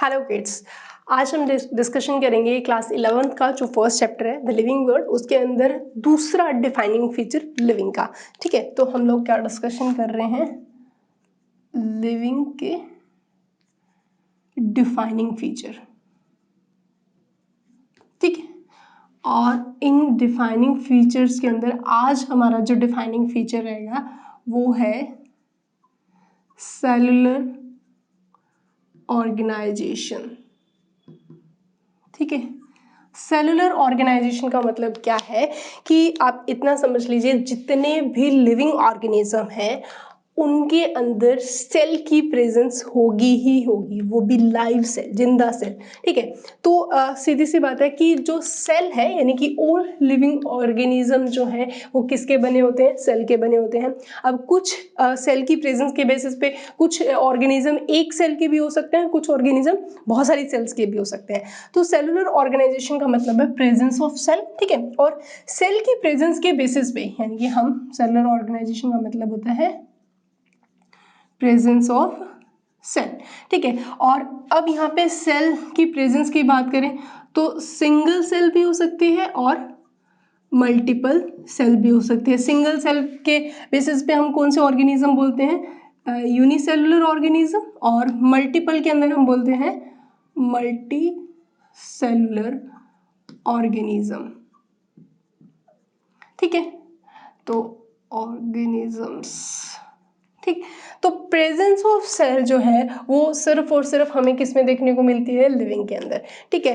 Hello kids, आज हम discussion करेंगे क्लास 11th का जो फर्स्ट चैप्टर है द लिविंग वर्ल्ड, उसके अंदर दूसरा डिफाइनिंग फीचर लिविंग का। ठीक है, तो हम लोग क्या डिस्कशन कर रहे हैं, लिविंग के डिफाइनिंग फीचर। ठीक है, और इन डिफाइनिंग फीचर्स के अंदर आज हमारा जो डिफाइनिंग फीचर रहेगा वो है सेलुलर ऑर्गेनाइजेशन। ठीक है, सेलुलर ऑर्गेनाइजेशन का मतलब क्या है कि आप इतना समझ लीजिए, जितने भी लिविंग ऑर्गेनिज्म हैं उनके अंदर सेल की प्रेजेंस होगी ही होगी, वो भी लाइव सेल, जिंदा सेल। ठीक है, तो सीधी सी बात है कि जो सेल है यानी कि ऑल लिविंग ऑर्गेनिज्म जो है वो किसके बने होते हैं, सेल के बने होते हैं। अब कुछ सेल की प्रेजेंस के बेसिस पे कुछ ऑर्गेनिज्म एक सेल के भी हो सकते हैं, कुछ ऑर्गेनिज्म बहुत सारी सेल्स के भी हो सकते हैं। तो सेलुलर ऑर्गेनाइजेशन का मतलब है प्रेजेंस ऑफ सेल। ठीक है, और सेल की प्रेजेंस के बेसिस पे यानी कि हम सेलुलर ऑर्गेनाइजेशन का मतलब होता है प्रेजेंस ऑफ सेल। ठीक है, और अब यहाँ पे सेल की प्रेजेंस की बात करें तो सिंगल सेल भी हो सकती है और मल्टीपल सेल भी हो सकती है। सिंगल सेल के बेसिस पे हम कौन से ऑर्गेनिज्म बोलते हैं, यूनिसेलुलर ऑर्गेनिज्म, और मल्टीपल के अंदर हम बोलते हैं मल्टी सेलुलर ऑर्गेनिज्म। ठीक है, तो ऑर्गेनिजम्स। ठीक, तो प्रेजेंस ऑफ सेल जो है वो सिर्फ और सिर्फ हमें किस में देखने को मिलती है, लिविंग के अंदर। ठीक है,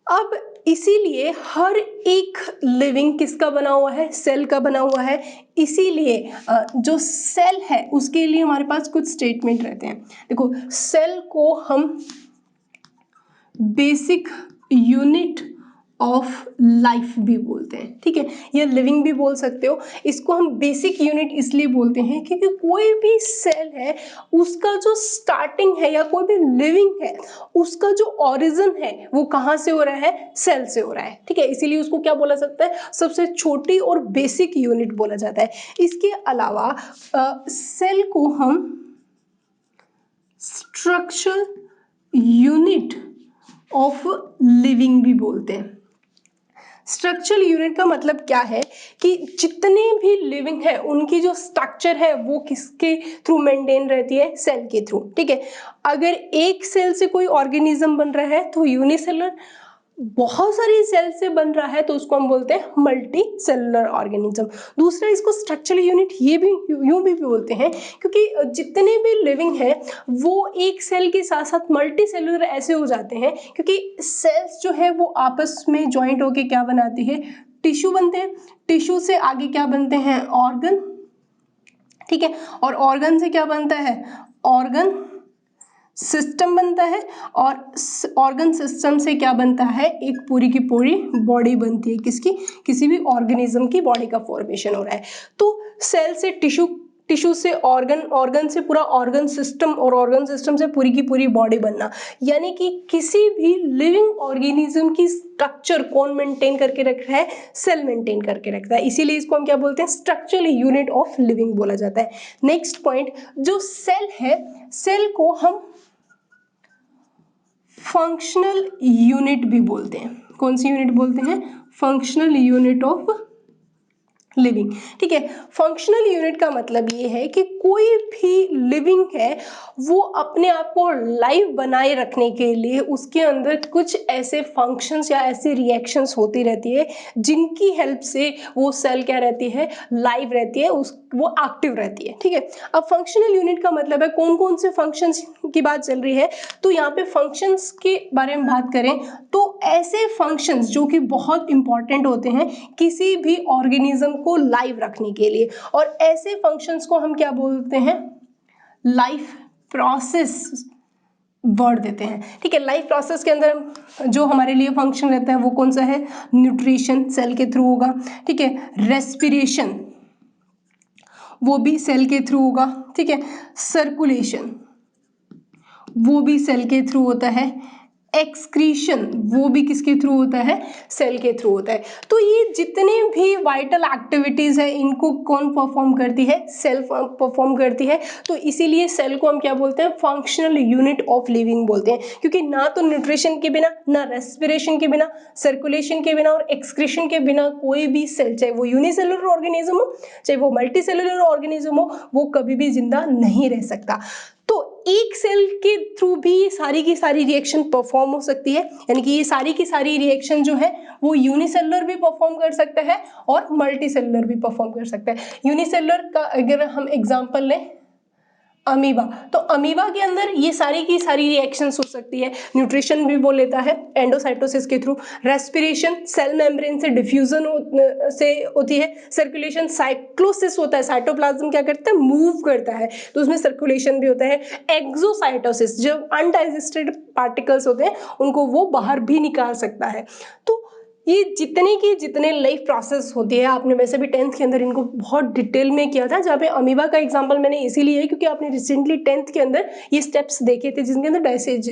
अब इसीलिए हर एक लिविंग किसका बना हुआ है, सेल का बना हुआ है। इसीलिए जो सेल है उसके लिए हमारे पास कुछ स्टेटमेंट रहते हैं। देखो, सेल को हम बेसिक यूनिट ऑफ लाइफ भी बोलते हैं। ठीक है, या लिविंग भी बोल सकते हो। इसको हम बेसिक यूनिट इसलिए बोलते हैं क्योंकि कोई भी सेल है उसका जो स्टार्टिंग है या कोई भी लिविंग है उसका जो ओरिजिन है वो कहाँ से हो रहा है, सेल से हो रहा है। ठीक है, इसीलिए उसको क्या बोला सकता है, सबसे छोटी और बेसिक यूनिट बोला जाता है। इसके अलावा सेल को हम स्ट्रक्चरल यूनिट ऑफ लिविंग भी बोलते हैं। स्ट्रक्चरल यूनिट का मतलब क्या है कि जितने भी लिविंग है उनकी जो स्ट्रक्चर है वो किसके थ्रू मेंटेन रहती है, सेल के थ्रू। ठीक है, अगर एक सेल से कोई ऑर्गेनिज्म बन रहा है तो यूनिसेलुलर, बहुत सारी सेल से बन रहा है तो उसको हम बोलते हैं मल्टी सेलुलर ऑर्गेनिज्म। दूसरा, इसको स्ट्रक्चरल यूनिट ये भी यूं भी बोलते हैं क्योंकि जितने भी लिविंग है वो एक सेल के साथ साथ मल्टी सेलुलर ऐसे हो जाते हैं क्योंकि सेल्स जो है वो आपस में ज्वाइंट होके क्या बनाती है, टिश्यू बनते हैं। टिश्यू से आगे क्या बनते हैं, ऑर्गन। ठीक है, और ऑर्गन से क्या बनता है, ऑर्गन सिस्टम बनता है, और ऑर्गन सिस्टम से क्या बनता है, एक पूरी की पूरी बॉडी बनती है। किसकी, किसी भी ऑर्गेनिज्म की बॉडी का फॉर्मेशन हो रहा है। तो सेल से टिश्यू, टिश्यू से ऑर्गन, ऑर्गन से पूरा ऑर्गन सिस्टम, और ऑर्गन सिस्टम से पूरी की पूरी बॉडी बनना। यानी कि किसी भी लिविंग ऑर्गेनिज्म की स्ट्रक्चर कौन मेंटेन करके रख रहा है, सेल मेंटेन करके रखता है। इसीलिए इसको हम क्या बोलते हैं, स्ट्रक्चरल यूनिट ऑफ लिविंग बोला जाता है। नेक्स्ट पॉइंट, जो सेल है, सेल को हम फंक्शनल यूनिट भी बोलते हैं। कौन सी यूनिट बोलते हैं, फंक्शनल यूनिट ऑफ लिविंग। ठीक है, फंक्शनल यूनिट का मतलब ये है कि कोई भी लिविंग है वो अपने आप को लाइव बनाए रखने के लिए उसके अंदर कुछ ऐसे फंक्शंस या ऐसे रिएक्शंस होती रहती है जिनकी हेल्प से वो सेल क्या रहती है, लाइव रहती है, वो एक्टिव रहती है। ठीक है, अब फंक्शनल यूनिट का मतलब है कौन कौन से फंक्शंस की बात चल रही है, तो यहाँ पे फंक्शंस के बारे में बात करें तो ऐसे फंक्शंस जो कि बहुत इंपॉर्टेंट होते हैं किसी भी ऑर्गेनिज्म को लाइव रखने के लिए, और ऐसे फंक्शंस को हम क्या बोलते हैं, लाइफ प्रोसेस वर्ड देते हैं। ठीक है, लाइफ प्रोसेस के अंदर जो हमारे लिए फंक्शन रहता है वो कौन सा है, न्यूट्रिशन सेल के थ्रू होगा। ठीक है, रेस्पिरेशन वो भी सेल के थ्रू होगा। ठीक है, सर्कुलेशन वो भी सेल के थ्रू होता है, एक्सक्रीशन वो भी किसके थ्रू होता है, सेल के थ्रू होता है। तो ये जितने भी वाइटल एक्टिविटीज है इनको कौन परफॉर्म करती है, सेल परफॉर्म करती है। तो इसीलिए सेल को हम क्या बोलते हैं, फंक्शनल यूनिट ऑफ लिविंग बोलते हैं, क्योंकि ना तो न्यूट्रिशन के बिना, ना रेस्पिरेशन के बिना, सर्कुलेशन के बिना और एक्सक्रीशन के बिना कोई भी सेल, चाहे वो यूनिसेलुलर ऑर्गेनिज्म हो चाहे वो मल्टीसेलुलर ऑर्गेनिज्म हो, वो कभी भी जिंदा नहीं रह सकता। तो एक सेल के थ्रू भी ये सारी की सारी रिएक्शन परफॉर्म हो सकती है, यानी कि ये सारी की सारी रिएक्शन जो है वो यूनिसेलुलर भी परफॉर्म कर सकता है और मल्टीसेलुलर भी परफॉर्म कर सकता है। यूनिसेलुलर का अगर हम एग्जांपल लें अमीबा, तो अमीबा के अंदर ये सारी की सारी रिएक्शंस हो सकती है। न्यूट्रिशन भी वो लेता है एंडोसाइटोसिस के थ्रू, रेस्पिरेशन सेल मेम्ब्रेन से डिफ्यूजन से होती है, सर्कुलेशन साइक्लोसिस होता है, साइटोप्लाज्म क्या करता है, मूव करता है, तो उसमें सर्कुलेशन भी होता है। एक्सोसाइटोसिस, जो अनडाइजेस्टेड पार्टिकल्स होते हैं उनको वो बाहर भी निकाल सकता है। तो ये जितने की जितने लाइफ प्रोसेस होती है, आपने वैसे भी 10th के अंदर इनको बहुत डिटेल में किया था, जहाँ पे अमीबा का एग्जांपल मैंने इसीलिए क्योंकि आपने रिसेंटली 10th के अंदर ये स्टेप्स देखे थे जिनके अंदर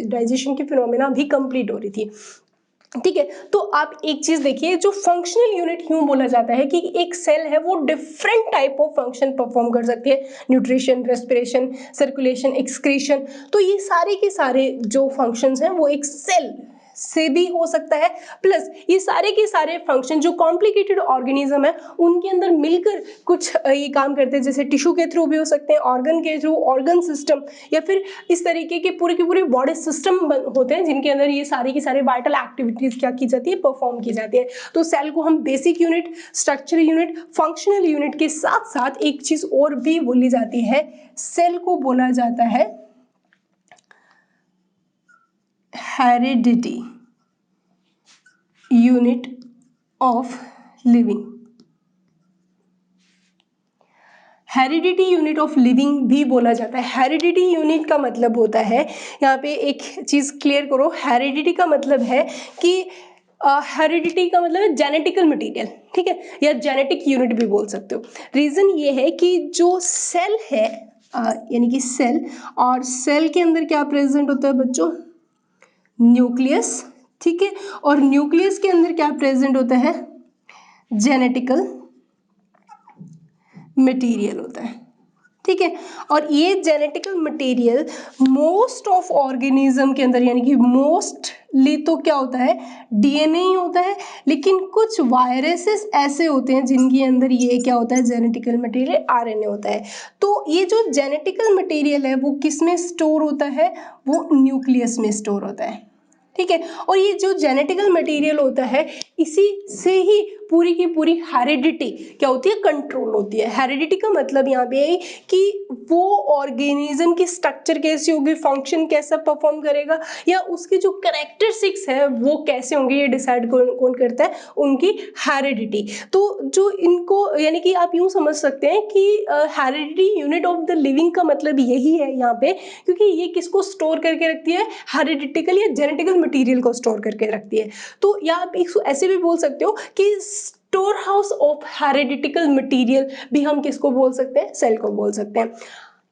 डाइजेशन की फिनोमेना भी कंप्लीट हो रही थी। ठीक है, तो आप एक चीज देखिए, जो फंक्शनल यूनिट क्यों बोला जाता है कि एक सेल है वो different type of function perform कर सकती है, न्यूट्रिशन, रेस्पिरेशन, सर्कुलेशन, एक्सक्रीशन, तो ये सारे के सारे जो फंक्शंस हैं वो एक सेल से भी हो सकता है। प्लस ये सारे के सारे फंक्शन जो कॉम्प्लिकेटेड ऑर्गेनिज्म है उनके अंदर मिलकर कुछ ये काम करते हैं, जैसे टिश्यू के थ्रू भी हो सकते हैं, ऑर्गन के थ्रू, ऑर्गन सिस्टम, या फिर इस तरीके के पूरे बॉडी सिस्टम होते हैं जिनके अंदर ये सारी की सारी वाइटल एक्टिविटीज क्या की जाती है, परफॉर्म की जाती है। तो सेल को हम basic unit, structural unit, functional unit के साथ साथ एक चीज और भी बोली जाती है, सेल को बोला जाता है heredity unit of living. Heredity unit of living भी बोला जाता है। हेरिडिटी यूनिट का मतलब होता है, यहाँ पे एक चीज क्लियर करो, हेरिडिटी का मतलब है कि हेरिडिटी का मतलब है जेनेटिकल मटेरियल, ठीक है, या जेनेटिक यूनिट भी बोल सकते हो। रीजन ये है कि जो सेल है यानी कि सेल, और सेल के अंदर क्या प्रेजेंट होता है बच्चों, न्यूक्लियस, ठीक है, और न्यूक्लियस के अंदर क्या प्रेजेंट होता है, जेनेटिकल मटेरियल होता है, ठीक है। और ये genetical material most of organism के अंदर, यानी कि मोस्टली तो क्या होता है, डीएनए ही होता है, लेकिन कुछ वायरसेस ऐसे होते हैं जिनके अंदर ये क्या होता है, जेनेटिकल मटेरियल आरएनए होता है। तो ये जो जेनेटिकल मटेरियल है वो किस में स्टोर होता है, वो न्यूक्लियस में स्टोर होता है, ठीक है। और ये जो जेनेटिकल मटेरियल होता है इसी से ही पूरी की पूरी हेरिडिटी क्या होती है, कंट्रोल होती है। हेरिडिटी का मतलब यहाँ पे है कि वो ऑर्गेनिज्म की स्ट्रक्चर कैसी होगी, फंक्शन कैसा परफॉर्म करेगा, या उसके जो कैरेक्टरिस्टिक्स है वो कैसे होंगे, ये डिसाइड कौन करता है, उनकी हेरिडिटी। तो जो इनको, यानी कि आप यूं समझ सकते हैं कि heredity unit of the living का मतलब यही है यहाँ पे, क्योंकि ये किसको स्टोर करके रखती है, हेरिडिटिकल या जेनेटिकल मटेरियल को स्टोर करके रखती है। तो या आप ऐसे भी बोल सकते हो कि स्टोर हाउस ऑफ हेरिडिटिकल मटेरियल भी हम किसको बोल सकते हैं, सेल को बोल सकते हैं।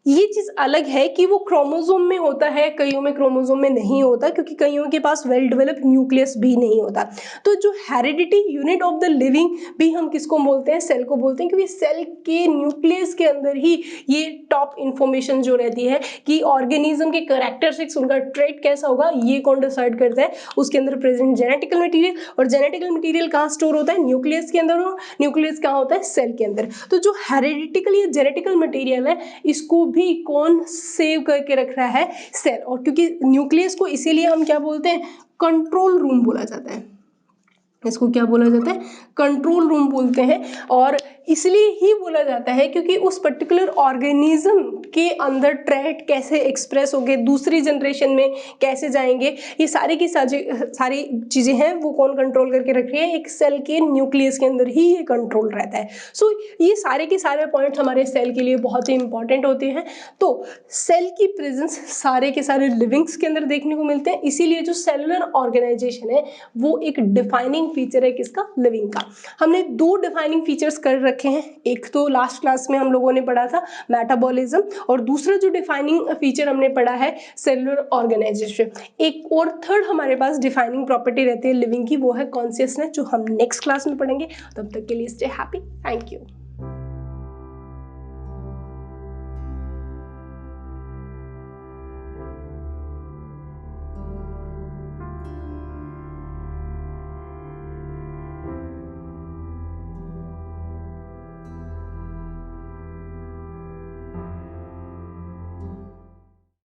ये चीज अलग है कि वो क्रोमोसोम में होता है, कईयों में क्रोमोसोम में नहीं होता, क्योंकि कईयों के पास वेल डेवलप न्यूक्लियस भी नहीं होता। तो जो heredity unit of the living भी हम किसको बोलते हैं, सेल को बोलते हैं, क्योंकि सेल के न्यूक्लियस के अंदर ही ये टॉप इंफॉर्मेशन जो रहती है कि ऑर्गेनिज्म के कैरेक्टरिस्टिक्स, उनका ट्रेट कैसा होगा, ये कौन डिसाइड करता है, उसके अंदर प्रेजेंट जेनेटिकल मटीरियल। और जेनेटिकल मटीरियल कहाँ स्टोर होता है, न्यूक्लियस के अंदर, और न्यूक्लियस कहाँ होता है, सेल के अंदर। तो जो हेरिडिटिकल या जेनेटिकल मटीरियल है इसको भी कौन सेव करके रख रहा है, सेल। और क्योंकि न्यूक्लियस को इसीलिए हम क्या बोलते हैं, कंट्रोल रूम बोला जाता है, इसको क्या बोला जाता है, कंट्रोल रूम बोलते हैं। और इसलिए ही बोला जाता है क्योंकि उस पर्टिकुलर ऑर्गेनिज्म के अंदर ट्रेट कैसे एक्सप्रेस होंगे, दूसरी जनरेशन में कैसे जाएंगे, ये सारी की सारी चीजें हैं वो कौन कंट्रोल करके रख रही है, एक सेल के न्यूक्लियस के अंदर ही ये कंट्रोल रहता है। सो ये सारे के सारे पॉइंट हमारे सेल के लिए बहुत ही इंपॉर्टेंट होते हैं। तो सेल की प्रेजेंस सारे के सारे लिविंग्स के अंदर देखने को मिलते हैं, इसीलिए जो सेलुलर ऑर्गेनाइजेशन है वो एक डिफाइनिंग फीचर है किसका, लिविंग का। हमने दो डिफाइनिंग फीचर्स कर रखे हैं। एक तो लास्ट क्लास में हम लोगों ने पढ़ा था मेटाबॉलिज्म, और दूसरा जो डिफाइनिंग फीचर हमने पढ़ा है सेलुलर ऑर्गेनाइजेशन। एक और थर्ड हमारे पास डिफाइनिंग प्रॉपर्टी रहती है लिविंग की, वो है कॉन्शियसनेस, जो हम नेक्स्ट क्लास में पढ़ेंगे। तब तक के लिए स्टे हैप्पी, थैंक यू।